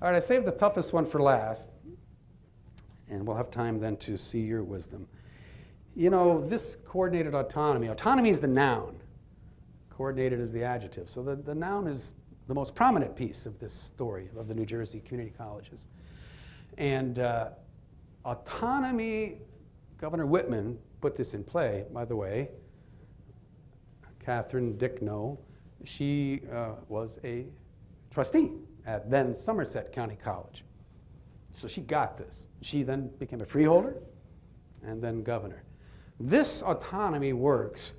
All right, I saved the toughest one for last, and we'll have time then to see your wisdom. You know, this coordinated autonomy is the noun, coordinated is the adjective. So the noun is the most prominent piece of this story of the New Jersey community colleges. And autonomy, Governor Whitman put this in play, by the way. Catherine Dickno, she was a trustee at then Somerset County College. So she got this. She then became a freeholder and then governor. This autonomy works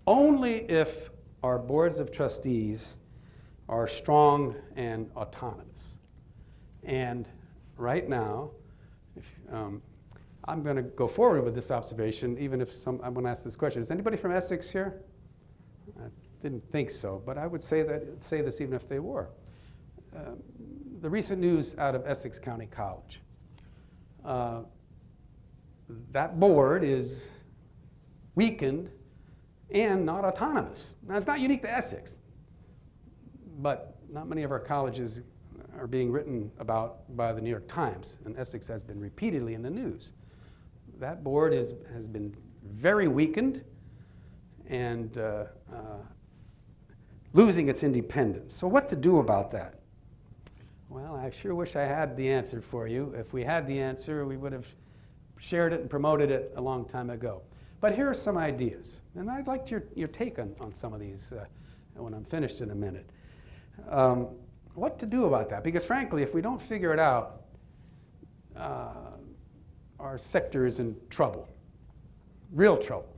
only if our boards of trustees are strong and autonomous. And right now, I'm going to go forward with this observation, even if I'm going to ask this question. Is anybody from Essex here? I didn't think so, but I would say this even if they were. The recent news out of Essex County College. That board is weakened and not autonomous. Now, it's not unique to Essex, but not many of our colleges are being written about by the New York Times, and Essex has been repeatedly in the news. That board has been very weakened and losing its independence. So what to do about that? Well, I sure wish I had the answer for you. If we had the answer, we would have shared it and promoted it a long time ago. But here are some ideas, and I'd like your take on some of these when I'm finished in a minute. What to do about that? Because frankly, if we don't figure it out, our sector is in trouble, real trouble.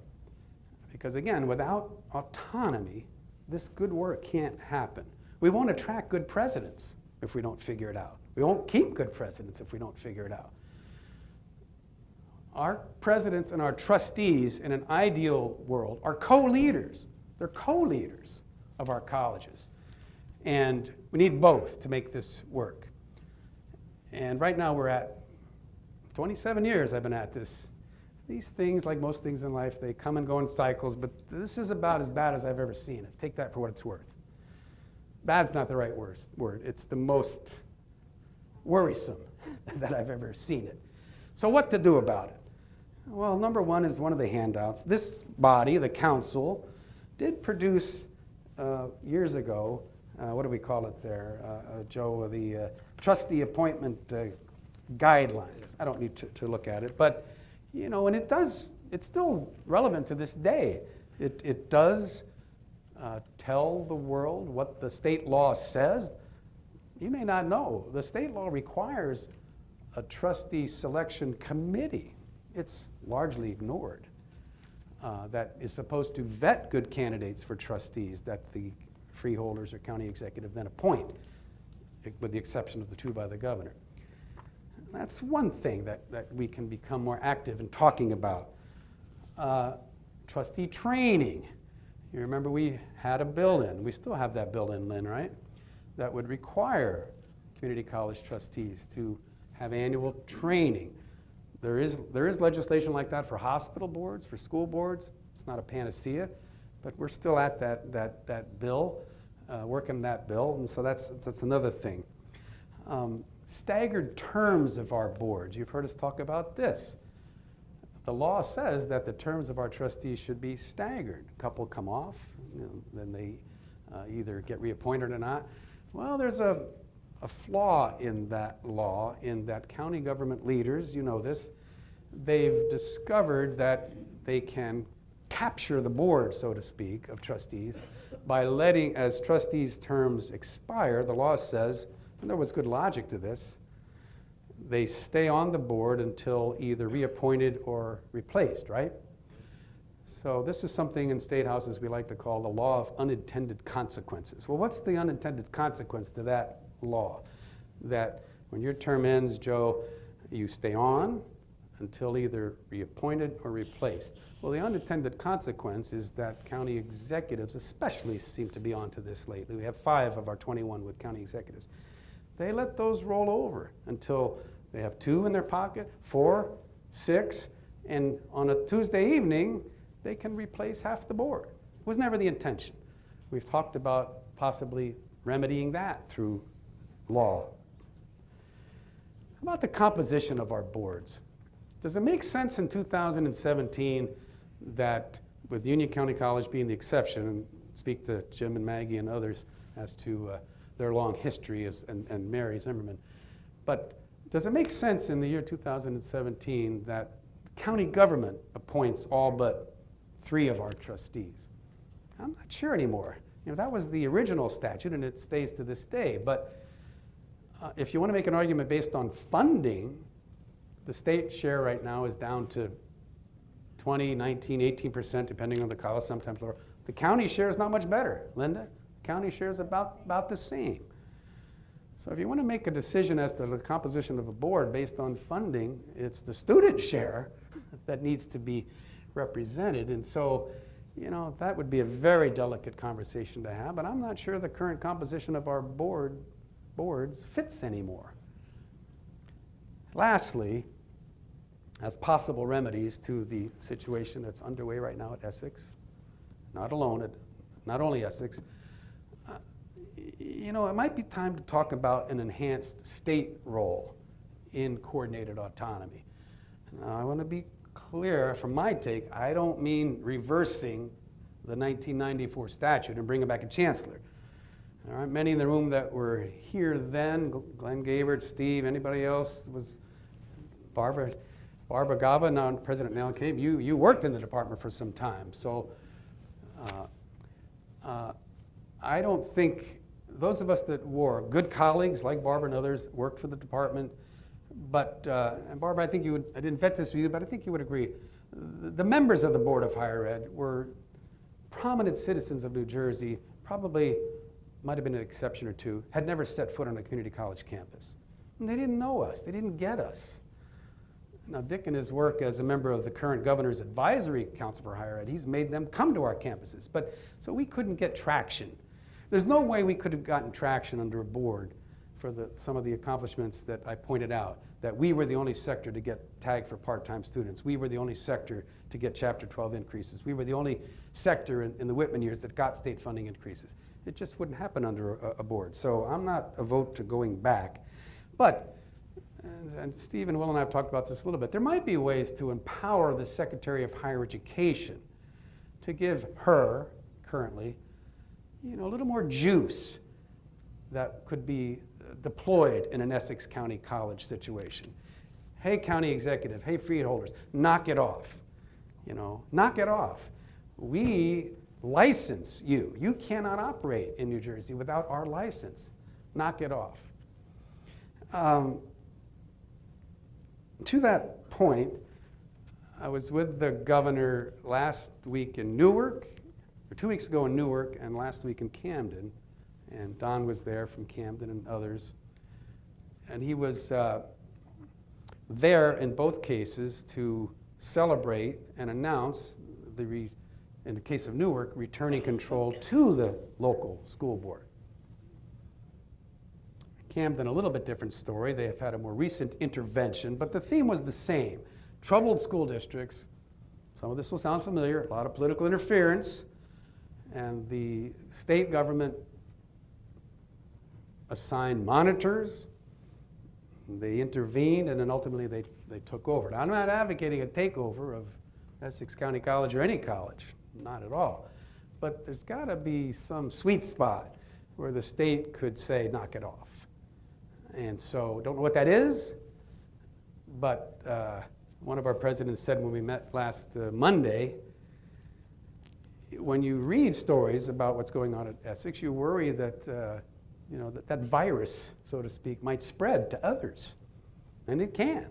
Because again, without autonomy, this good work can't happen. We won't attract good presidents if we don't figure it out. We won't keep good presidents if we don't figure it out. Our presidents and our trustees in an ideal world are co-leaders. They're co-leaders of our colleges. And we need both to make this work. And right now we're at 27 years I've been at this. These things, like most things in life, they come and go in cycles, but this is about as bad as I've ever seen it. Take that for what it's worth. Bad's not the right word. It's the most worrisome that I've ever seen it. So what to do about it? Well, number one is one of the handouts. This body, the council, did produce years ago, what do we call it there, Joe, the trustee appointment guidelines. I don't need to look at it, but you know, and it's still relevant to this day. It does tell the world what the state law says. You may not know, the state law requires a trustee selection committee. It's largely ignored. That is supposed to vet good candidates for trustees that the freeholders or county executive then appoint, with the exception of the two by the governor. That's one thing that we can become more active in talking about. Trustee training. You remember we had a bill in, we still have that bill in, Lynn, right? That would require community college trustees to have annual training. There is legislation like that for hospital boards, for school boards. It's not a panacea, but we're still at that bill, working that bill, and so that's another thing. Staggered terms of our boards. You've heard us talk about this. The law says that the terms of our trustees should be staggered. A couple come off, then they either get reappointed or not. Well, there's a flaw in that law, in that county government leaders, you know this, they've discovered that they can capture the board, so to speak, of trustees by letting, as trustees' terms expire, the law says, and there was good logic to this, they stay on the board until either reappointed or replaced, right? So this is something in state houses we like to call the law of unintended consequences. Well, what's the unintended consequence to that law? That when your term ends, Joe, you stay on until either reappointed or replaced. Well, the unintended consequence is that county executives especially seem to be onto this lately. We have 5 of our 21 with county executives. They let those roll over until they have 2 in their pocket, 4, 6, and on a Tuesday evening, they can replace half the board. It was never the intention. We've talked about possibly remedying that through law How about the composition of our boards? Does it make sense in 2017 that, with Union County College being the exception, and speak to Jim and Maggie and others as to their long history and Mary Zimmerman, but does it make sense in the year 2017 that county government appoints all but 3 of our trustees? I'm not sure anymore. That was the original statute, and it stays to this day. But if you want to make an argument based on funding, the state share right now is down to 20, 19, 18%, depending on the college, sometimes lower. The county share is not much better, Linda. County share is about the same. So if you want to make a decision as to the composition of a board based on funding, it's the student share that needs to be represented. And so, that would be a very delicate conversation to have, but I'm not sure the current composition of our boards fits anymore. Lastly, as possible remedies to the situation that's underway right now at Essex, not only Essex, it might be time to talk about an enhanced state role in coordinated autonomy. Now, I want to be clear from my take, I don't mean reversing the 1994 statute and bringing back a chancellor. There aren't many in the room that were here then. Glenn Gabert, Steve, anybody else? Was Barbara Gaba, now President Nell came. You worked in the department for some time, so I don't think those of us that were good colleagues like Barbara and others worked for the department, but and Barbara, I didn't vet this with you, but I think you would agree. The members of the Board of Higher Ed were prominent citizens of New Jersey, probably might have been an exception or two, had never set foot on a community college campus. And they didn't know us, they didn't get us. Now, Dick in his work as a member of the current Governor's Advisory Council for Higher Ed, he's made them come to our campuses. So we couldn't get traction. There's no way we could have gotten traction under a board for some of the accomplishments that I pointed out, that we were the only sector to get tagged for part-time students. We were the only sector to get Chapter 12 increases. We were the only sector in the Whitman years that got state funding increases. It just wouldn't happen under a board. So I'm not a vote to going back. But, and Steve and Will and I have talked about this a little bit, there might be ways to empower the Secretary of Higher Education to give her, currently, a little more juice that could be deployed in an Essex County College situation. Hey, county executive, hey, freeholders, knock it off. Knock it off. We license you. You cannot operate in New Jersey without our license. Knock it off. To that point, I was with the governor last week in Newark, or 2 weeks ago in Newark, and last week in Camden. And Don was there from Camden and others. And he was there in both cases to celebrate and announce, in the case of Newark, returning control to the local school board. Camden, a little bit different story. They have had a more recent intervention, but the theme was the same. Troubled school districts. Some of this will sound familiar, a lot of political interference, and the state government assigned monitors. They intervened, and then ultimately they took over. Now, I'm not advocating a takeover of Essex County College or any college, not at all. But there's got to be some sweet spot where the state could say, knock it off. And so, don't know what that is, but one of our presidents said when we met last Monday, when you read stories about what's going on at Essex, you worry that that virus, so to speak, might spread to others. And it can.